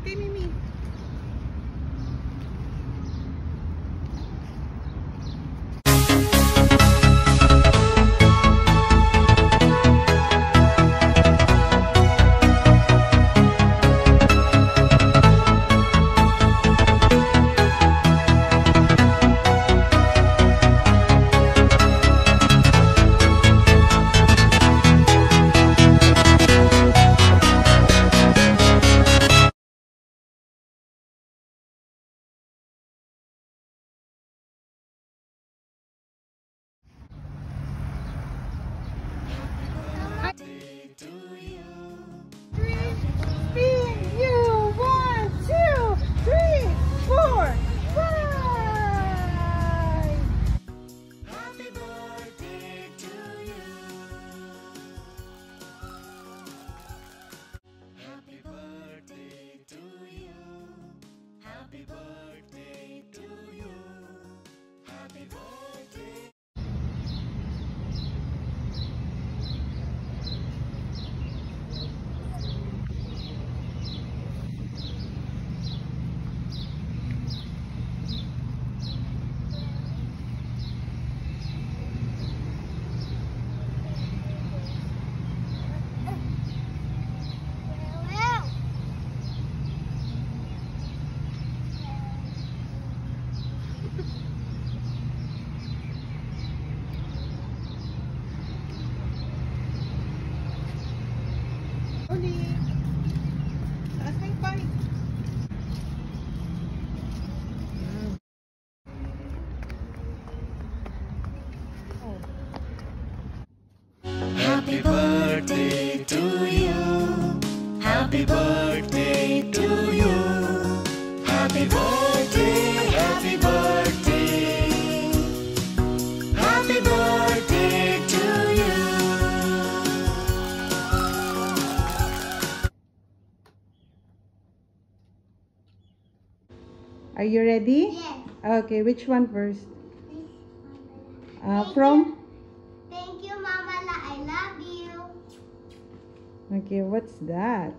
kay Mimi. Happy birthday to you. Happy birthday to you. Happy birthday, happy birthday. Happy birthday to you. Are you ready? Yes. Okay, which one first? Thank From? Thank you, Mama La. I love you. Okay, what's that?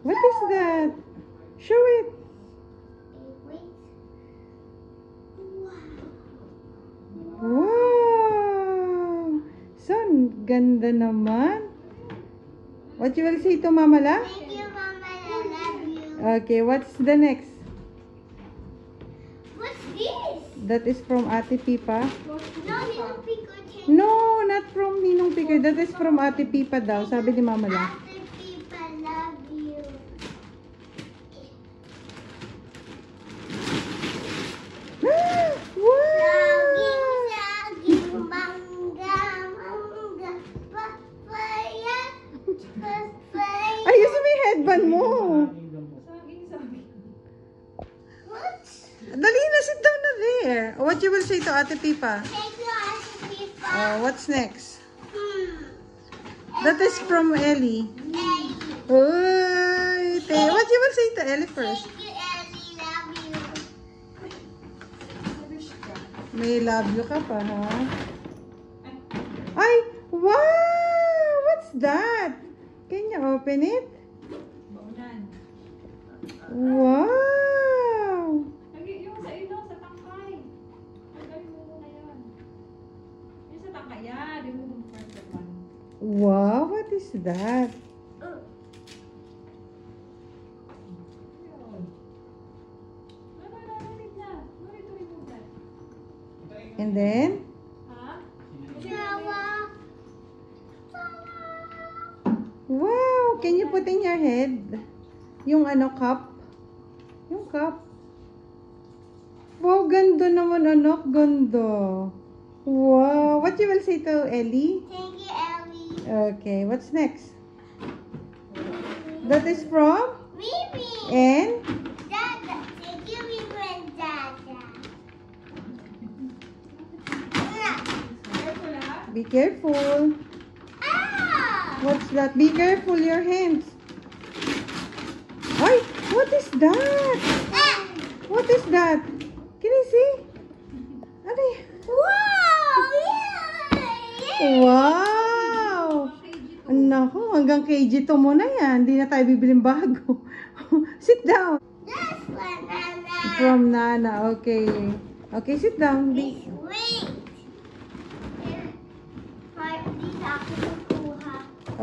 What is that? Show it. Wow! So, ganda naman. What you will say to Mama La? Thank you, Mama La. I love you. Okay, what's the next? What's this? That is from Ate Pipa. No, Ninong Pico change. No, not from Ninong Pico. That is from Ate Pipa daw, sabi ni Mama La. Ate Pipa, love you. Wow! Saging, mangga, mangga, papaya, papaya. Ayusin mo yung headband mo. What? Dali na, sit down na there. What you will say to Ate Pipa? Thank you, Ate Pipa. What's next? That is from Ellie. Ellie. Uy, what you will say to Ellie first? Thank you, Ellie. Love you. May love you ka pa, ha? Ay, wow! What's that? Can you open it? Wow! Yung sa ino, sa tangkay. Magaling mo muna yun. Yung sa tangkay, yan. Di mo mong first one. Wow, what is that? And then? Jawa. Wow! Can you put in your head? Yung ano, cup? Yung cup. Wow, ganda naman, anak. Ganda. Wow. What you will say to Ellie? Thank you, Ellie. Okay, what's next? That is from? Mimi. And? Dada. Thank you, Mimi and Dada. Be careful. Ah! What's that? Be careful, your hands. Ay, what is that? Ah! What is that? Can you see? Ano yan? Wow! Yeah! Wow! Naku, hanggang KG2 mo na yan. Hindi na tayo bibiling bago. Sit down. That's banana. From Nana. Okay. Okay, sit down. Wait. These ako kukuha.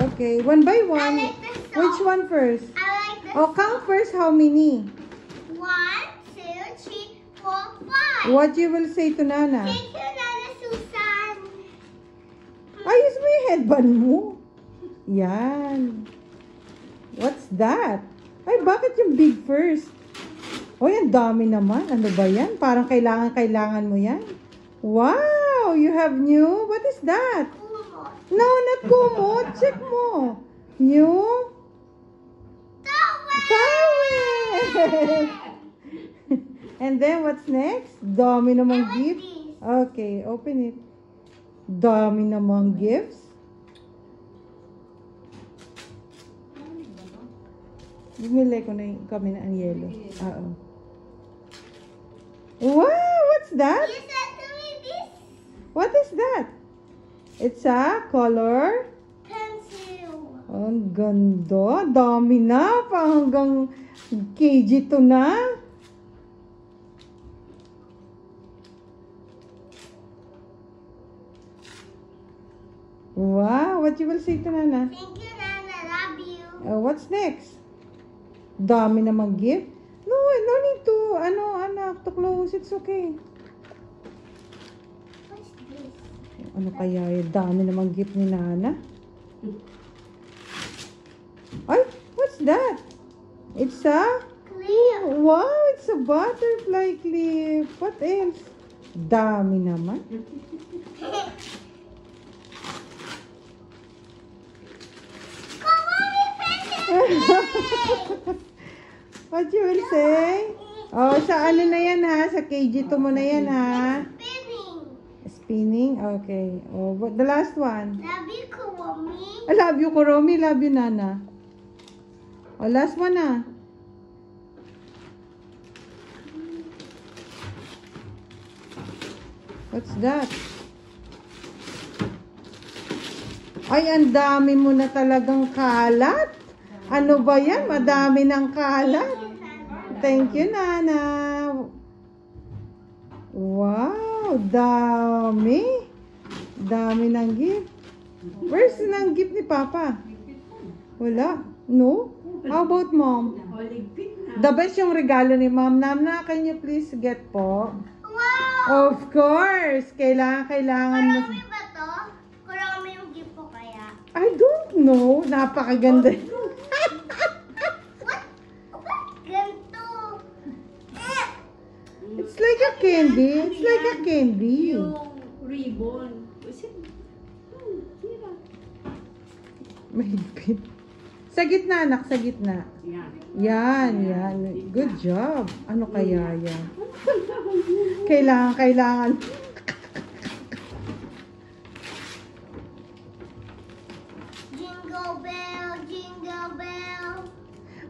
Okay, one by I one. like the song. Which one first? I like the Oh, count first how many. 1, 2, 3, 4, 5. What you will say to Nana? Thank you, Nana Susan. Ayos mo yung headband mo. Yan. What's that? Ay, bakit yung big first? Oy, ang dami naman. Ano ba yan? Parang kailangan mo yan. Wow! You have new? What is that? Kumot. No, not kumot. Check mo. New? Towel! And then, what's next? Dami namang And gift. these. Okay, open it. Dami namang gifts. Bumili ko na yung kami na ang yellow. Oo. Wow! What's that? You said to me this What is that? It's a color. pencil. Ang ganda. Dami na. Pa hanggang KG2 na. Wow. What you will say to Nana? Thank you, Nana. Love you. What's next? Dami namang gift. No, no need to, anak, to close. It's okay. What's this? Ano kaya yun? Dami namang gift ni Nana. Ay, what's that? It's a, Clear. wow, it's a butterfly clip. What else? Dami naman. Come on, we pencil. What you will say? Oh, sa ano na yan ha? Sa KG2 mo na yan ha? Spinning. Spinning? Okay. Oh, what, the last one. Love you, Kuwami. I love you, Kuromi. Love you, Nana. Oh, last one na. What's that? Ay, ang dami mo na talagang kalat. Ano ba yan? Madami ng kalat. Thank you, Nana. Wow, dami. Dami ng gift. Where's ng gift ni Papa? Wala. No? How about Mom? The best yung regalo ni Mom. Nana, can you please get po? Wow! Of course. Kailangan mo. Kurami ba to? Kurami yung gift ko kaya. I don't know. Napakaganda. What? What? Ganito. It's like a candy. It's like a candy. Yung ribbon. Is it? Tira. Mahigpit. Sa gitna, anak. Sa gitna. Yan. Yan. Good job. Ano kaya yan? Kailangan. Jingle bell, jingle bell.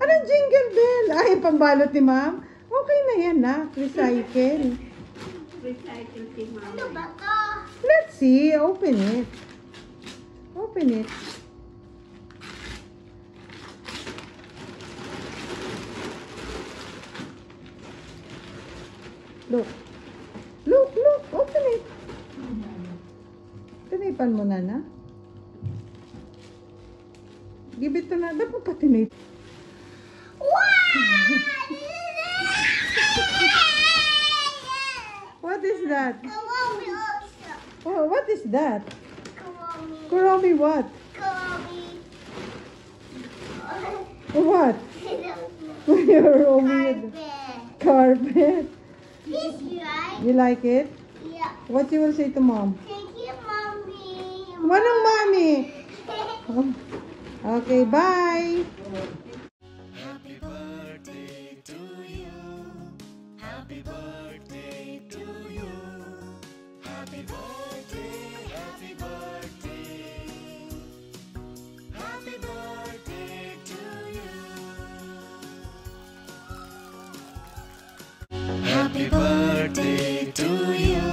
Anong jingle bell? Ay, pambalot ni Ma'am. Okay na yan, nak. Recycle. Recycle si Ano Mama. ba to? Let's see. Open it. Open it. Look. Look. Open it. Tinipan mo na. Give it to na. Dapat pa tinip. What is that? Kurami also. Oh, what is that? Kurami. Kuromi what? Kurami. What? I don't know. Kuromi Carpet. carpet. This right? You like it? Yeah. What you will say to Mom? Thank you, Mommy. Manong Mommy? Okay, bye. Happy birthday to you. Happy birthday to you. Happy birthday, happy birthday. Happy birthday to you. Happy birthday to you.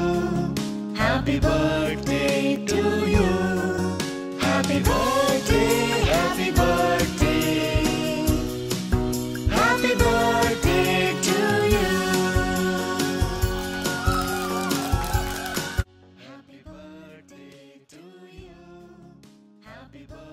Happy birthday to you. Happy birthday, Happy birthday